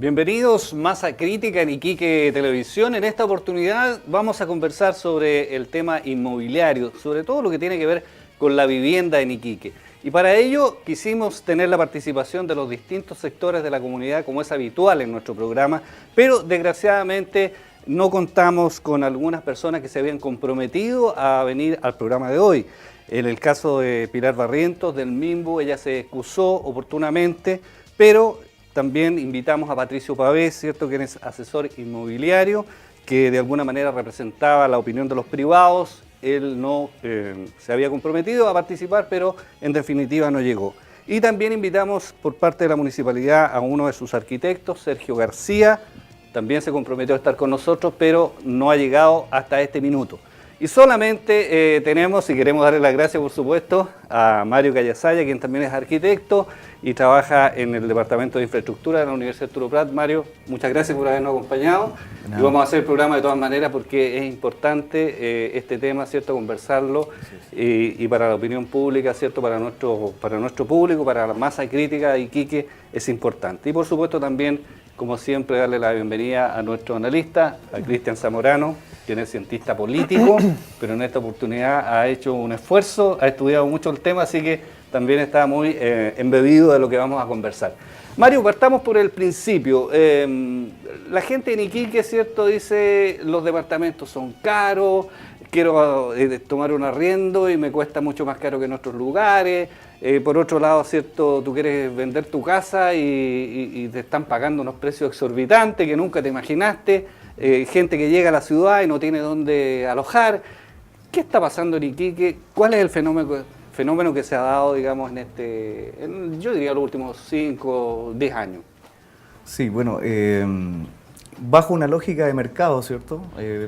Bienvenidos Masa Crítica en Iquique Televisión. En esta oportunidad vamos a conversar sobre el tema inmobiliario, sobre todo lo que tiene que ver con la vivienda en Iquique. Y para ello quisimos tener la participación de los distintos sectores de la comunidad, como es habitual en nuestro programa, pero desgraciadamente no contamos con algunas personas que se habían comprometido a venir al programa de hoy. En el caso de Pilar Barrientos del MIMBU, ella se excusó oportunamente, pero también invitamos a Patricio Pavés, ¿cierto?, quien es asesor inmobiliario, que de alguna manera representaba la opinión de los privados. Él no se había comprometido a participar, pero en definitiva no llegó. Y también invitamos por parte de la municipalidad a uno de sus arquitectos, Sergio García. También se comprometió a estar con nosotros, pero no ha llegado hasta este minuto. Y solamente tenemos, y queremos darle las gracias por supuesto, a Mario Callasaya, quien también es arquitecto y trabaja en el Departamento de Infraestructura de la Universidad Arturo Prat. Mario, muchas gracias por habernos acompañado. Y vamos a hacer el programa de todas maneras porque es importante este tema, ¿cierto?, conversarlo y para la opinión pública, ¿cierto?, para nuestro público, para la masa crítica de Iquique es importante. Y por supuesto también, como siempre, darle la bienvenida a nuestro analista, a Cristian Zamorano, quien es cientista político, pero en esta oportunidad ha hecho un esfuerzo, ha estudiado mucho el tema, así que también está muy embebido de lo que vamos a conversar. Mario, partamos por el principio. La gente en Iquique, ¿cierto?, dice los departamentos son caros, quiero tomar un arriendo y me cuesta mucho más caro que en otros lugares. Por otro lado, ¿cierto?, tú quieres vender tu casa y te están pagando unos precios exorbitantes que nunca te imaginaste. Gente que llega a la ciudad y no tiene dónde alojar. ¿Qué está pasando en Iquique? ¿Cuál es el fenómeno que se ha dado, digamos, yo diría los últimos 5 o 10 años? Sí, bueno, bajo una lógica de mercado, ¿cierto?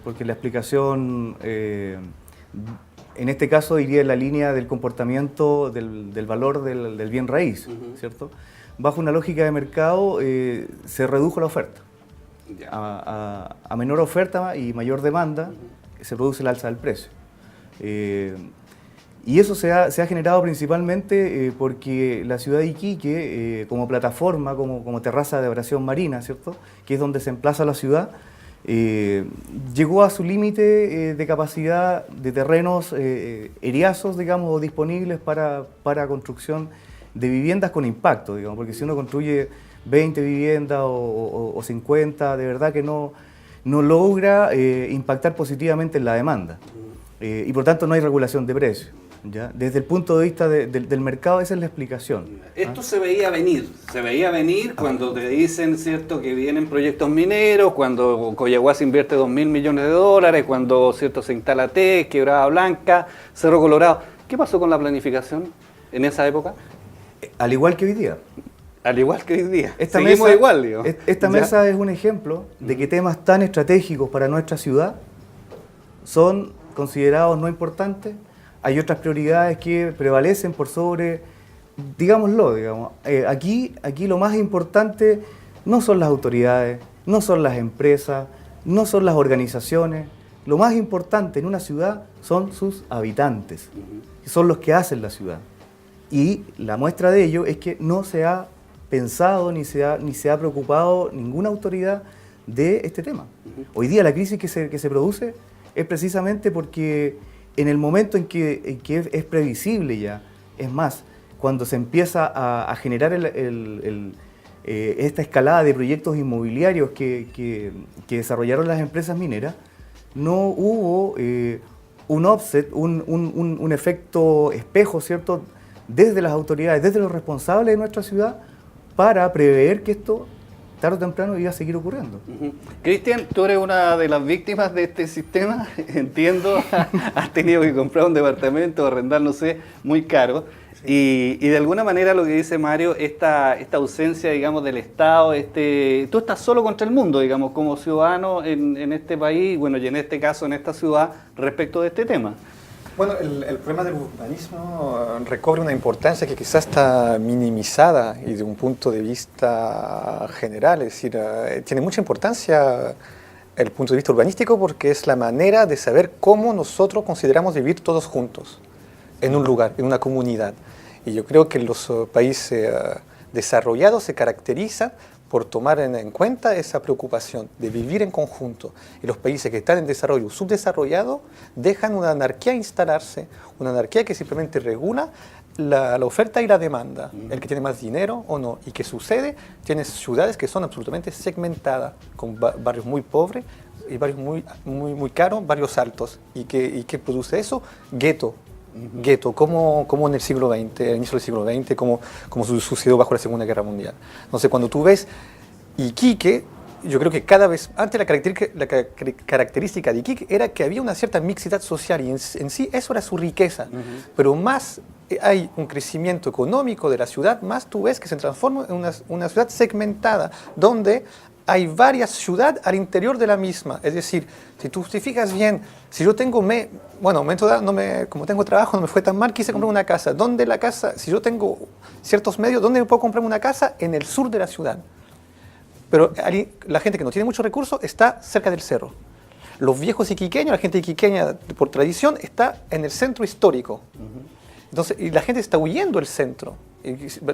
Porque la explicación, en este caso, iría en la línea del comportamiento del valor del bien raíz, ¿cierto? Bajo una lógica de mercado se redujo la oferta. A menor oferta y mayor demanda se produce el alza del precio. Y eso se ha generado principalmente porque la ciudad de Iquique, como plataforma, como terraza de abrasión marina, ¿cierto?, que es donde se emplaza la ciudad, llegó a su límite de capacidad de terrenos eriazos, digamos, o disponibles para construcción de viviendas con impacto, digamos, porque si uno construye 20 viviendas o 50, de verdad que no logra impactar positivamente en la demanda. Y por tanto no hay regulación de precios. ¿Ya? Desde el punto de vista del mercado, esa es la explicación. Esto se veía venir cuando te dicen, ¿cierto?, que vienen proyectos mineros, cuando Coyahuasi invierte 2.000 millones de dólares, cuando, ¿cierto?, se instala TEC, Quebrada Blanca, Cerro Colorado. ¿Qué pasó con la planificación en esa época? Al igual que hoy día. Al igual que hoy día. Seguimos mesa, igual, digo. Esta mesa es un ejemplo de que temas tan estratégicos para nuestra ciudad son considerados no importantes. Hay otras prioridades que prevalecen por sobre, digámoslo, digamos. Aquí lo más importante no son las autoridades, no son las empresas, no son las organizaciones. Lo más importante en una ciudad son sus habitantes, que son los que hacen la ciudad. Y la muestra de ello es que no se ha pensado ni se ha preocupado ninguna autoridad de este tema. Hoy día la crisis que se produce es precisamente porque en el momento en que es previsible ya, es más, cuando se empieza a generar esta escalada de proyectos inmobiliarios que desarrollaron las empresas mineras, no hubo un offset, un efecto espejo, ¿cierto?, desde las autoridades, desde los responsables de nuestra ciudad, para prever que esto tarde o temprano iba a seguir ocurriendo. Cristian, tú eres una de las víctimas de este sistema, entiendo, has tenido que comprar un departamento, arrendar, no sé, muy caro, sí. Y de alguna manera lo que dice Mario, esta ausencia, digamos, del Estado, tú estás solo contra el mundo, digamos, como ciudadano en este país, bueno, y en este caso, en esta ciudad, respecto de este tema. Bueno, el problema del urbanismo recobra una importancia que quizás está minimizada y de un punto de vista general, es decir, tiene mucha importancia el punto de vista urbanístico porque es la manera de saber cómo nosotros consideramos vivir todos juntos en un lugar, en una comunidad. Y yo creo que los países desarrollados se caracterizan por tomar en cuenta esa preocupación de vivir en conjunto. Y los países que están en desarrollo subdesarrollado dejan una anarquía instalarse, una anarquía que simplemente regula la oferta y la demanda, el que tiene más dinero o no. ¿Y qué sucede? Tienes ciudades que son absolutamente segmentadas, con barrios muy pobres y barrios muy caros, barrios altos. ¿Y qué produce eso? Gueto. Gueto, como en el siglo XX, al inicio del siglo XX, como sucedió bajo la Segunda Guerra Mundial. Entonces, cuando tú ves Iquique, yo creo que cada vez, antes la característica de Iquique era que había una cierta mixidad social y en sí eso era su riqueza, pero más hay un crecimiento económico de la ciudad, más tú ves que se transforma en una ciudad segmentada, donde hay varias ciudades al interior de la misma. Es decir, si tú te fijas bien, si yo tengo, como tengo trabajo, no me fue tan mal, quise comprar una casa. ¿Dónde la casa? Si yo tengo ciertos medios, ¿dónde me puedo comprar una casa? En el sur de la ciudad. Pero la gente que no tiene muchos recursos está cerca del cerro. Los viejos iquiqueños, la gente iquiqueña por tradición, está en el centro histórico. Entonces, y la gente está huyendo del centro.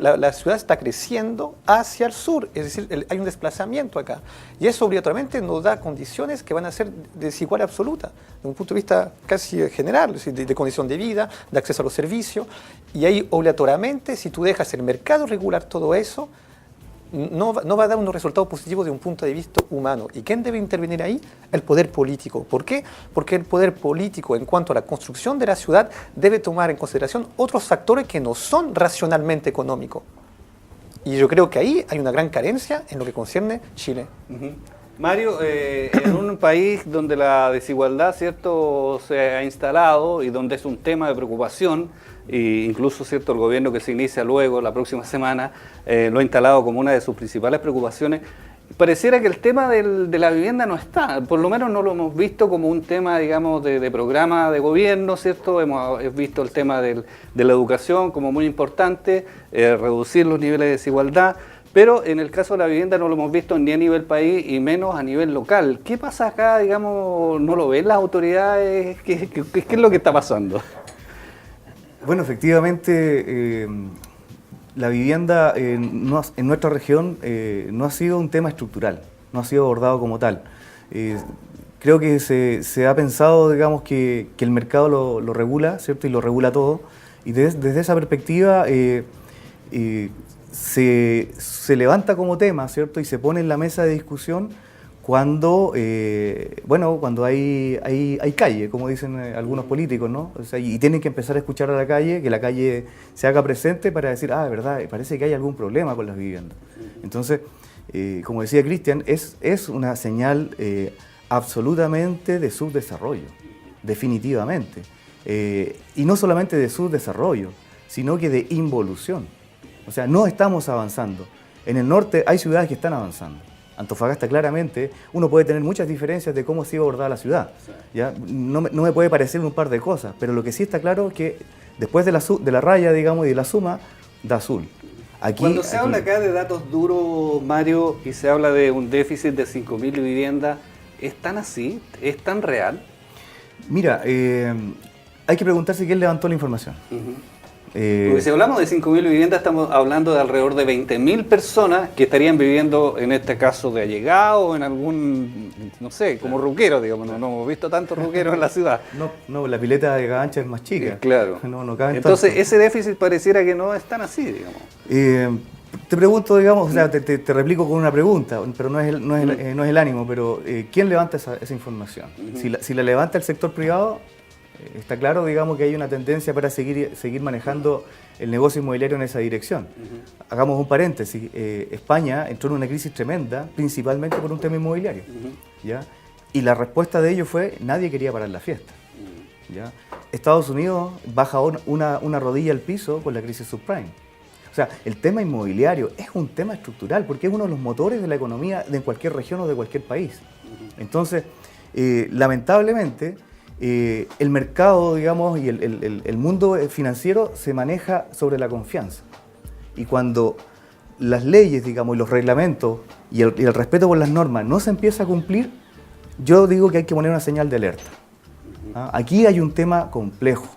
La ciudad está creciendo hacia el sur, es decir, hay un desplazamiento acá. Y eso obligatoriamente nos da condiciones que van a ser desigual absoluta, desde un punto de vista casi general, es decir, de condición de vida, de acceso a los servicios. Y ahí obligatoriamente, si tú dejas el mercado regular todo eso, no va a dar unos resultados positivos de un punto de vista humano. ¿Y quién debe intervenir ahí? El poder político. ¿Por qué? Porque el poder político, en cuanto a la construcción de la ciudad, debe tomar en consideración otros factores que no son racionalmente económicos. Y yo creo que ahí hay una gran carencia en lo que concierne Chile. Mario, en un país donde la desigualdad, ¿cierto?, se ha instalado y donde es un tema de preocupación, e incluso, ¿cierto?, el gobierno que se inicia luego, la próxima semana, lo ha instalado como una de sus principales preocupaciones, pareciera que el tema de la vivienda no está, por lo menos no lo hemos visto como un tema, digamos, de programa de gobierno, ¿cierto? Hemos visto el tema de la educación como muy importante, reducir los niveles de desigualdad. Pero en el caso de la vivienda no lo hemos visto ni a nivel país y menos a nivel local. ¿Qué pasa acá, digamos, no lo ven las autoridades? ¿Qué es lo que está pasando? Bueno, efectivamente, la vivienda en nuestra región no ha sido un tema estructural, no ha sido abordado como tal. Creo que se ha pensado, digamos, que el mercado lo regula, ¿cierto? Y lo regula todo. Y desde esa perspectiva se levanta como tema, ¿cierto? Y se pone en la mesa de discusión cuando, cuando hay calle, como dicen algunos políticos, ¿no? O sea, y tienen que empezar a escuchar a la calle, que la calle se haga presente para decir, de verdad, parece que hay algún problema con las viviendas. Entonces, como decía Cristian, es una señal absolutamente de subdesarrollo, definitivamente. Y no solamente de subdesarrollo, sino que de involución. O sea, no estamos avanzando. En el norte hay ciudades que están avanzando. Antofagasta claramente, uno puede tener muchas diferencias de cómo se iba a abordar la ciudad. ¿Ya? No me puede parecer un par de cosas, pero lo que sí está claro es que después de la raya, digamos, y de la suma, da azul. Cuando se habla acá de datos duros, Mario, y se habla de un déficit de 5.000 viviendas, ¿es tan así? ¿Es tan real? Mira, hay que preguntarse quién levantó la información. Porque si hablamos de 5.000 viviendas, estamos hablando de alrededor de 20.000 personas que estarían viviendo, en este caso, de allegado, en algún, no sé, como ruquero, digamos. No hemos visto tantos ruqueros en la ciudad. No, la pileta de Gagancha es más chica. Claro. No caben Entonces, tanto. ese déficit pareciera que no es tan así, digamos. Te pregunto, digamos, o sea, te replico con una pregunta, pero no es el ánimo, pero ¿quién levanta esa información? Si la levanta el sector privado, está claro, digamos, que hay una tendencia para seguir manejando el negocio inmobiliario en esa dirección. Hagamos un paréntesis. España entró en una crisis tremenda, principalmente por un tema inmobiliario. ¿Ya? Y la respuesta de ello fue, nadie quería parar la fiesta. ¿Ya? Estados Unidos baja una rodilla al piso con la crisis subprime. O sea, el tema inmobiliario es un tema estructural, porque es uno de los motores de la economía de cualquier región o de cualquier país. Entonces, lamentablemente, el mercado, digamos, y el mundo financiero se maneja sobre la confianza. Y cuando las leyes, digamos, y los reglamentos y el respeto por las normas no se empieza a cumplir, yo digo que hay que poner una señal de alerta. Aquí hay un tema complejo.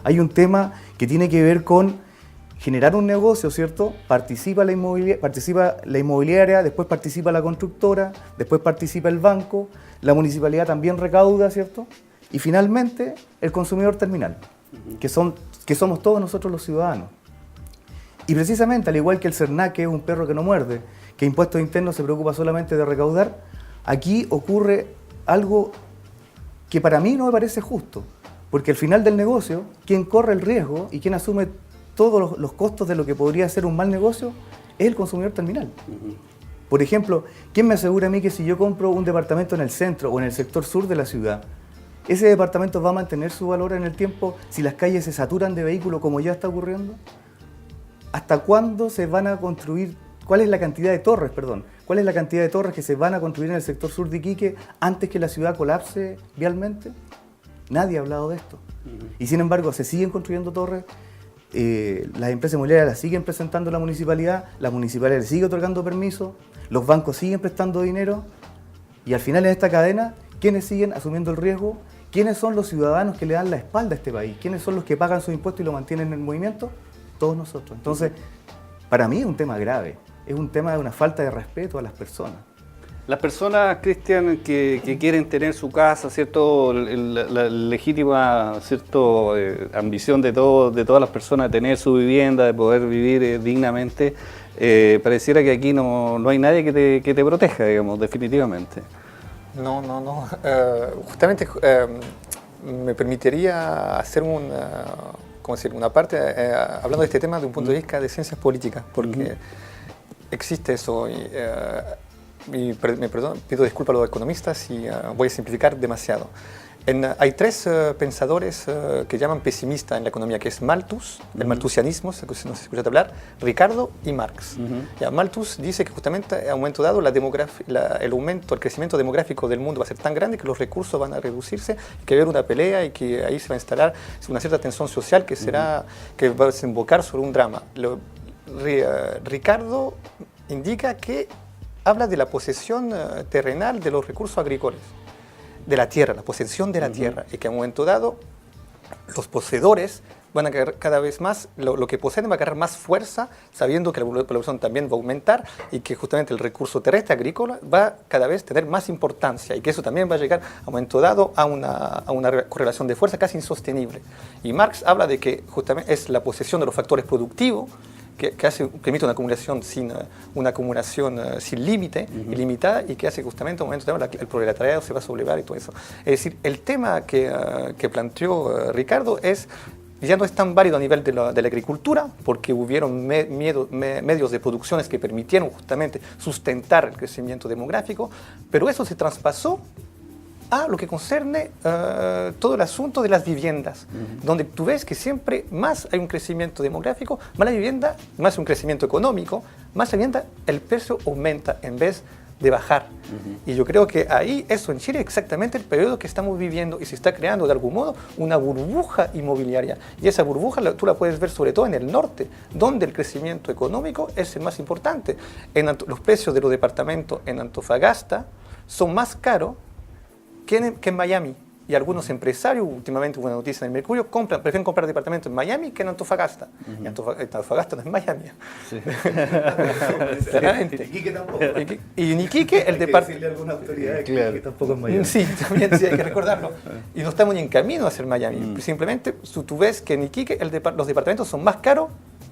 Hay un tema que tiene que ver con generar un negocio, ¿cierto? Participa la inmobiliaria, después participa la constructora, después participa el banco, la municipalidad también recauda, ¿cierto? Y finalmente el consumidor terminal, que somos todos nosotros los ciudadanos. Y precisamente, al igual que el CERNAC, que es un perro que no muerde, que Impuestos Internos se preocupa solamente de recaudar, aquí ocurre algo que para mí no me parece justo, porque al final del negocio, quien corre el riesgo y quien asume todos los costos de lo que podría ser un mal negocio es el consumidor terminal. Por ejemplo, ¿quién me asegura a mí que si yo compro un departamento en el centro o en el sector sur de la ciudad, ese departamento va a mantener su valor en el tiempo si las calles se saturan de vehículos como ya está ocurriendo? ¿Hasta cuándo se van a construir? ¿Cuál es la cantidad de torres, ¿Cuál es la cantidad de torres que se van a construir en el sector sur de Iquique antes que la ciudad colapse vialmente? Nadie ha hablado de esto. Y sin embargo, se siguen construyendo torres, las empresas inmobiliarias las siguen presentando a la municipalidad le sigue otorgando permisos, los bancos siguen prestando dinero, y al final en esta cadena, ¿quiénes siguen asumiendo el riesgo? ¿Quiénes son los ciudadanos que le dan la espalda a este país? ¿Quiénes son los que pagan sus impuestos y lo mantienen en movimiento? Todos nosotros. Entonces, para mí es un tema grave, es un tema de una falta de respeto a las personas. Las personas, Cristian, que quieren tener su casa, ¿cierto? La legítima, ¿cierto? Ambición de todas las personas de tener su vivienda, de poder vivir dignamente, pareciera que aquí no hay nadie que te proteja, digamos, definitivamente. No. Justamente me permitiría hacer una parte hablando de este tema de un punto de vista de ciencias políticas, porque existe eso. Pido disculpas a los economistas y voy a simplificar demasiado. Hay tres pensadores que llaman pesimistas en la economía, que es Malthus, el malthusianismo, no sé si escuchaste hablar, Ricardo y Marx. Malthus dice que justamente a un momento dado el crecimiento demográfico del mundo va a ser tan grande que los recursos van a reducirse, que va a haber una pelea y que ahí se va a instalar una cierta tensión social que va a desembocar sobre un drama. Ricardo indica que habla de la posesión terrenal de los recursos agrícolas, de la tierra, la posesión de la tierra, y que a un momento dado los poseedores van a agarrar cada vez más, lo que poseen va a agarrar más fuerza, sabiendo que la población también va a aumentar y que justamente el recurso terrestre agrícola va cada vez a tener más importancia y que eso también va a llegar a un momento dado a una correlación de fuerza casi insostenible. Y Marx habla de que justamente es la posesión de los factores productivos que permite una acumulación sin límite, ilimitada, y que hace justamente un momento el proletariado se va a sublevar y todo eso. Es decir, el tema que planteó Ricardo ya no es tan válido a nivel de la agricultura, porque hubieron medios de producciones que permitieron justamente sustentar el crecimiento demográfico, pero eso se traspasó a lo que concerne todo el asunto de las viviendas, donde tú ves que siempre más hay un crecimiento demográfico, más la vivienda, más un crecimiento económico, más la vivienda, el precio aumenta en vez de bajar. Y yo creo que ahí, eso en Chile, es exactamente el periodo que estamos viviendo y se está creando de algún modo una burbuja inmobiliaria. Y esa burbuja tú la puedes ver sobre todo en el norte, donde el crecimiento económico es el más importante. Los precios de los departamentos en Antofagasta son más caros que en Miami. Y algunos empresarios, últimamente hubo una noticia en el Mercurio, prefieren comprar departamentos en Miami que en Antofagasta. Y Antofagasta no es Miami. Sí. Claramente. Iquique tampoco. Y en Iquique el departamento... decirle a alguna autoridad que tampoco es Miami. Sí, también sí, hay que recordarlo. Y no estamos ni en camino a ser Miami. Simplemente tú ves que en Iquique los departamentos son más caros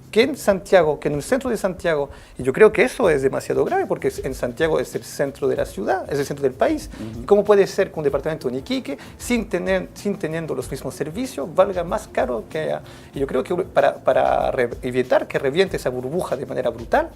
que en Santiago, que en el centro de Santiago. Y yo creo que eso es demasiado grave, porque en Santiago es el centro de la ciudad, es el centro del país. ¿Cómo puede ser que un departamento en Iquique, sin teniendo los mismos servicios, valga más caro que allá? Y yo creo que para evitar que reviente esa burbuja de manera brutal,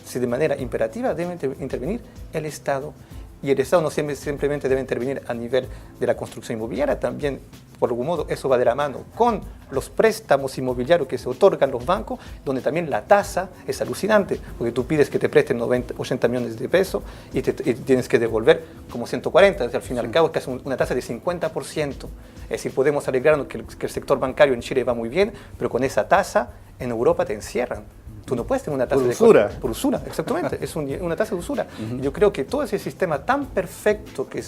si de manera imperativa debe intervenir el Estado. Y el Estado no simplemente debe intervenir a nivel de la construcción inmobiliaria, también, por algún modo, eso va de la mano con los préstamos inmobiliarios que se otorgan los bancos, donde también la tasa es alucinante, porque tú pides que te presten 80 millones de pesos y tienes que devolver como 140, al fin y al cabo es casi una tasa de 50%. Es decir, podemos alegrarnos que el sector bancario en Chile va muy bien, pero con esa tasa en Europa te encierran. Tú no puedes tener una tasa por usura. Por usura, exactamente. Es una tasa de usura. Yo creo que todo ese sistema tan perfecto que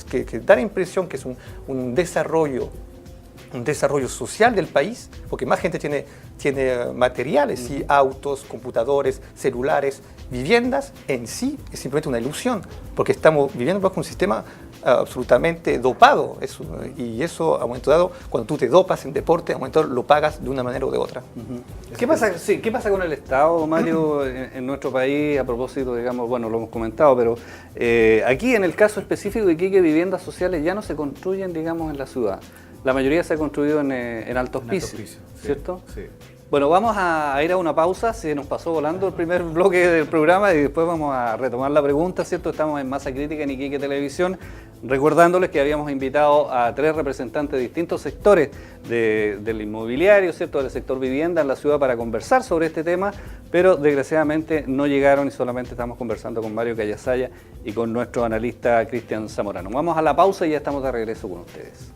da la impresión que es un desarrollo un desarrollo social del país, porque más gente tiene materiales, ¿sí? Autos, computadores, celulares, viviendas, en sí es simplemente una ilusión, porque estamos viviendo bajo un sistema absolutamente dopado, y eso a un momento dado, cuando tú te dopas en deporte, a un momento dado lo pagas de una manera o de otra. ¿Qué pasa, sí, ¿qué pasa con el Estado, Mario, en nuestro país, a propósito, digamos, bueno, lo hemos comentado, pero aquí en el caso específico de Iquique, viviendas sociales ya no se construyen, digamos, en la ciudad. La mayoría se ha construido en altos pisos, ¿cierto? Sí. Bueno, vamos a ir a una pausa, se nos pasó volando el primer bloque del programa y después vamos a retomar la pregunta, ¿cierto? Estamos en Masa Crítica en Iquique Televisión, recordándoles que habíamos invitado a 3 representantes de distintos sectores del inmobiliario, ¿cierto? Del sector vivienda en la ciudad para conversar sobre este tema, pero desgraciadamente no llegaron y solamente estamos conversando con Mario Callasaya y con nuestro analista Cristian Zamorano. Vamos a la pausa y ya estamos de regreso con ustedes.